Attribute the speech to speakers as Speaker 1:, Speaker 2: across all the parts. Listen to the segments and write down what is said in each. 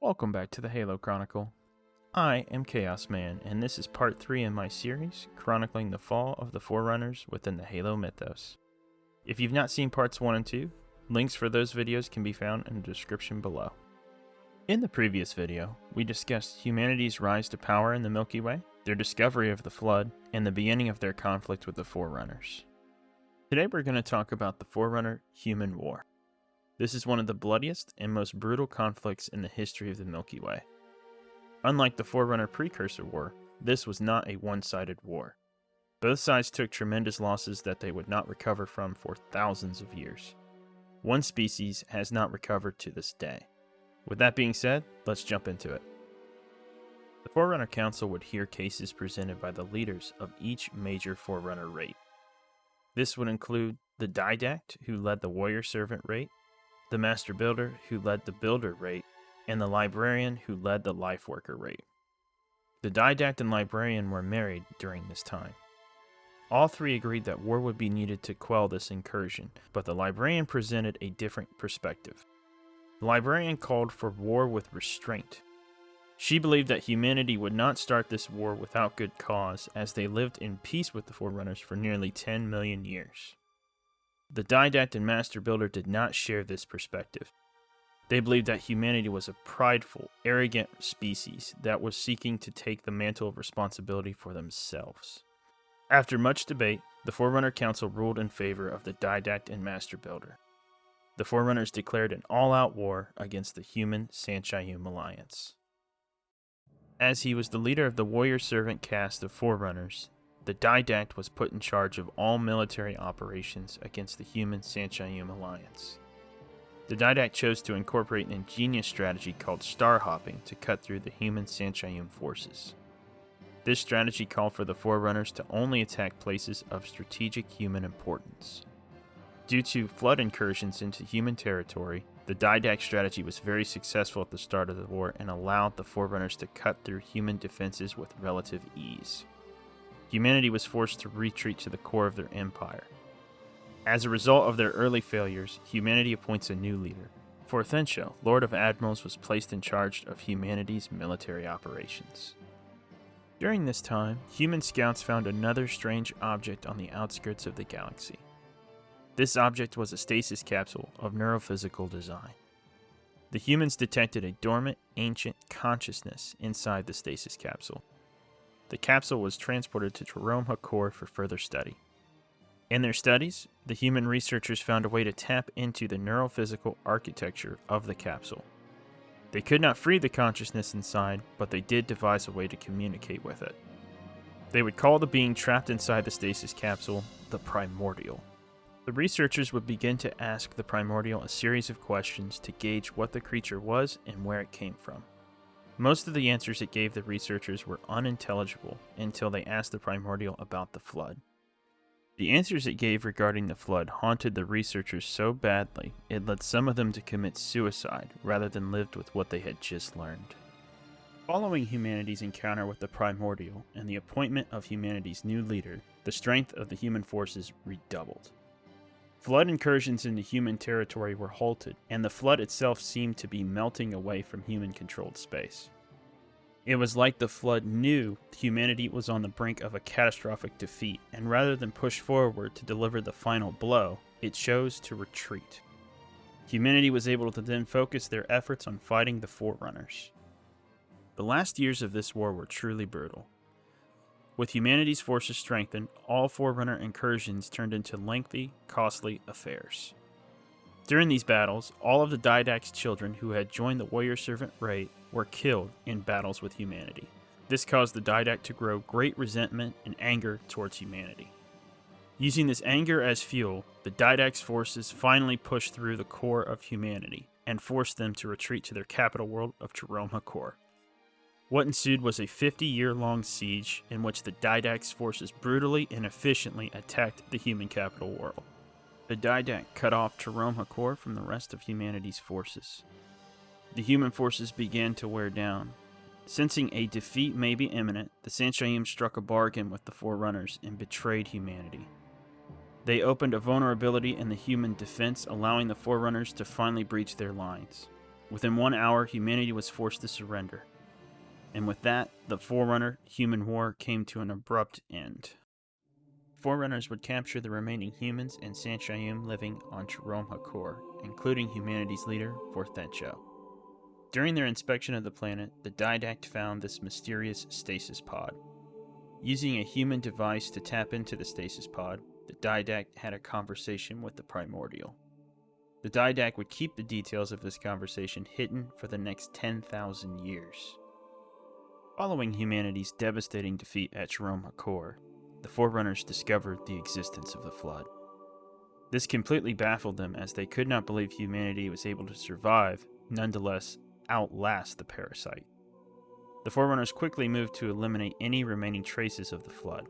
Speaker 1: Welcome back to the Halo Chronicle. I am Chaos Man, and this is part 3 in my series, chronicling the fall of the Forerunners within the Halo mythos. If you've not seen parts 1 and 2, links for those videos can be found in the description below. In the previous video, we discussed humanity's rise to power in the Milky Way, their discovery of the Flood, and the beginning of their conflict with the Forerunners. Today we're going to talk about the Forerunner-Human War. This is one of the bloodiest and most brutal conflicts in the history of the Milky Way. Unlike the Forerunner Precursor War, this was not a one-sided war. Both sides took tremendous losses that they would not recover from for thousands of years. One species has not recovered to this day. With that being said, let's jump into it. The Forerunner Council would hear cases presented by the leaders of each major Forerunner rate. This would include the Didact, who led the Warrior Servant rate, the Master Builder, who led the Builder rate, and the Librarian, who led the Life Worker rate. The Didact and Librarian were married during this time. All three agreed that war would be needed to quell this incursion, but the Librarian presented a different perspective. The Librarian called for war with restraint. She believed that humanity would not start this war without good cause, as they lived in peace with the Forerunners for nearly 10 million years. The Didact and Master Builder did not share this perspective. They believed that humanity was a prideful, arrogant species that was seeking to take the mantle of responsibility for themselves. After much debate, the Forerunner Council ruled in favor of the Didact and Master Builder. The Forerunners declared an all-out war against the human-Sanchayum alliance. As he was the leader of the Warrior Servant caste of Forerunners, the Didact was put in charge of all military operations against the human-Sanchayum alliance. The Didact chose to incorporate an ingenious strategy called star hopping to cut through the human-Sanchayum forces. This strategy called for the Forerunners to only attack places of strategic human importance. Due to flood incursions into human territory, the Didact strategy was very successful at the start of the war and allowed the Forerunners to cut through human defenses with relative ease. Humanity was forced to retreat to the core of their empire. As a result of their early failures, humanity appoints a new leader. Forthensho, Lord of Admirals, was placed in charge of humanity's military operations. During this time, human scouts found another strange object on the outskirts of the galaxy. This object was a stasis capsule of neurophysical design. The humans detected a dormant, ancient consciousness inside the stasis capsule. The capsule was transported to Traromha Core for further study. In their studies, the human researchers found a way to tap into the neurophysical architecture of the capsule. They could not free the consciousness inside, but they did devise a way to communicate with it. They would call the being trapped inside the stasis capsule the Primordial. The researchers would begin to ask the Primordial a series of questions to gauge what the creature was and where it came from. Most of the answers it gave the researchers were unintelligible until they asked the Primordial about the Flood. The answers it gave regarding the Flood haunted the researchers so badly, it led some of them to commit suicide rather than live with what they had just learned. Following humanity's encounter with the Primordial and the appointment of humanity's new leader, the strength of the human forces redoubled. Flood incursions into human territory were halted, and the Flood itself seemed to be melting away from human-controlled space. It was like the Flood knew humanity was on the brink of a catastrophic defeat, and rather than push forward to deliver the final blow, it chose to retreat. Humanity was able to then focus their efforts on fighting the Forerunners. The last years of this war were truly brutal. With humanity's forces strengthened, all Forerunner incursions turned into lengthy, costly affairs. During these battles, all of the Didact's children who had joined the Warrior Servant rate were killed in battles with humanity. This caused the Didact to grow great resentment and anger towards humanity. Using this anger as fuel, the Didact's forces finally pushed through the core of humanity and forced them to retreat to their capital world of Traromha Core. What ensued was a 50-year-long siege in which the Didact's forces brutally and efficiently attacked the human capital world. The Didact cut off Traromha Core from the rest of humanity's forces. The human forces began to wear down. Sensing a defeat may be imminent, the Sanchayum struck a bargain with the Forerunners and betrayed humanity. They opened a vulnerability in the human defense, allowing the Forerunners to finally breach their lines. Within 1 hour, humanity was forced to surrender. And with that, the Forerunner-human war came to an abrupt end. Forerunners would capture the remaining humans and Sanshayum living on Jerome Hakor, including humanity's leader, Forthencho. During their inspection of the planet, the Didact found this mysterious stasis pod. Using a human device to tap into the stasis pod, the Didact had a conversation with the Primordial. The Didact would keep the details of this conversation hidden for the next 10,000 years. Following humanity's devastating defeat at Jerome Hakor, the Forerunners discovered the existence of the Flood. This completely baffled them, as they could not believe humanity was able to survive, nonetheless outlast the parasite. The Forerunners quickly moved to eliminate any remaining traces of the Flood.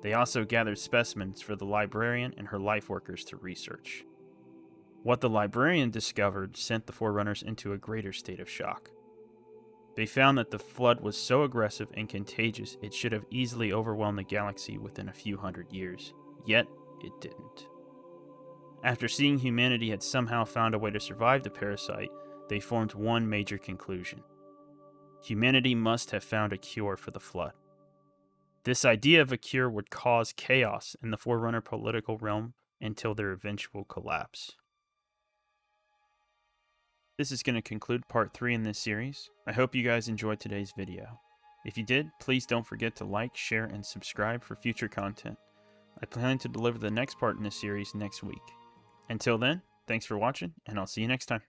Speaker 1: They also gathered specimens for the librarian and her life workers to research. What the librarian discovered sent the Forerunners into a greater state of shock. They found that the Flood was so aggressive and contagious it should have easily overwhelmed the galaxy within a few hundred years, yet it didn't. After seeing humanity had somehow found a way to survive the parasite, they formed one major conclusion. Humanity must have found a cure for the Flood. This idea of a cure would cause chaos in the Forerunner political realm until their eventual collapse. This is going to conclude part 3 in this series. I hope you guys enjoyed today's video. If you did, please don't forget to like, share, and subscribe for future content. I plan to deliver the next part in this series next week. Until then, thanks for watching, and I'll see you next time.